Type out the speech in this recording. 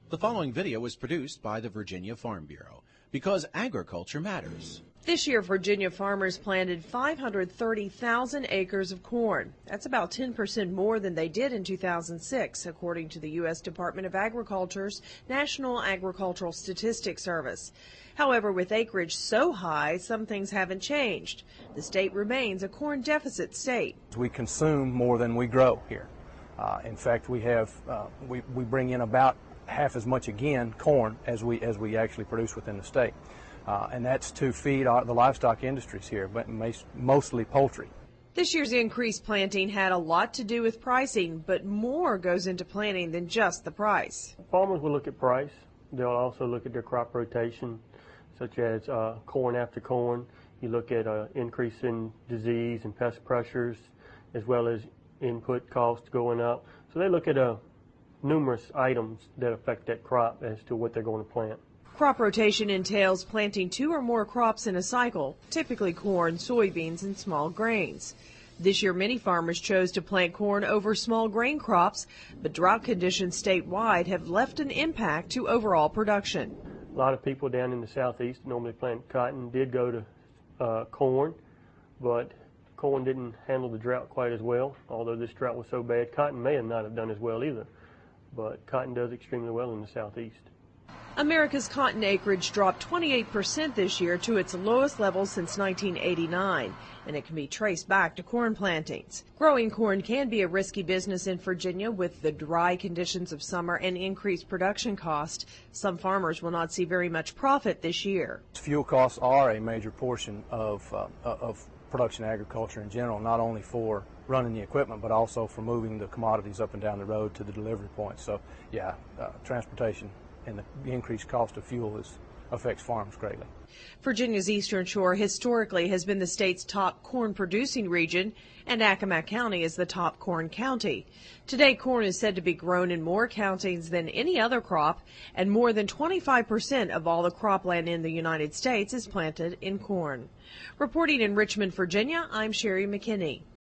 The following video was produced by the Virginia Farm Bureau because agriculture matters. This year, Virginia farmers planted 530,000 acres of corn. That's about 10% more than they did in 2006, according to the U.S. Department of Agriculture's National Agricultural Statistics Service. However, with acreage so high, some things haven't changed. The state remains a corn deficit state. We consume more than we grow here. In fact, we bring in about half as much corn as we actually produce within the state. And that's to feed the livestock industries here, but mostly poultry. This year's increased planting had a lot to do with pricing, but more goes into planting than just the price. Farmers will look at price. They'll also look at their crop rotation, such as corn after corn. You look at increase in disease and pest pressures, as well as input costs going up. So they look at numerous items that affect that crop as to what they're going to plant. Crop rotation entails planting 2 or more crops in a cycle, typically corn, soybeans, and small grains. This year, many farmers chose to plant corn over small grain crops, but drought conditions statewide have left an impact to overall production. A lot of people down in the southeast normally plant cotton did go to corn, but corn didn't handle the drought quite as well. Although this drought was so bad, cotton may not have done as well either, but cotton does extremely well in the southeast. America's cotton acreage dropped 28% this year to its lowest level since 1989, and it can be traced back to corn plantings. Growing corn can be a risky business in Virginia with the dry conditions of summer and increased production cost. Some farmers will not see very much profit this year. Fuel costs are a major portion of production agriculture in general, not only for running the equipment, but also for moving the commodities up and down the road to the delivery point. So, yeah, transportation and the increased cost of fuel affects farms greatly. Virginia's Eastern Shore historically has been the state's top corn-producing region, and Accomack County is the top corn county. Today, corn is said to be grown in more counties than any other crop, and more than 25% of all the cropland in the United States is planted in corn. Reporting in Richmond, Virginia, I'm Sherri McKinney.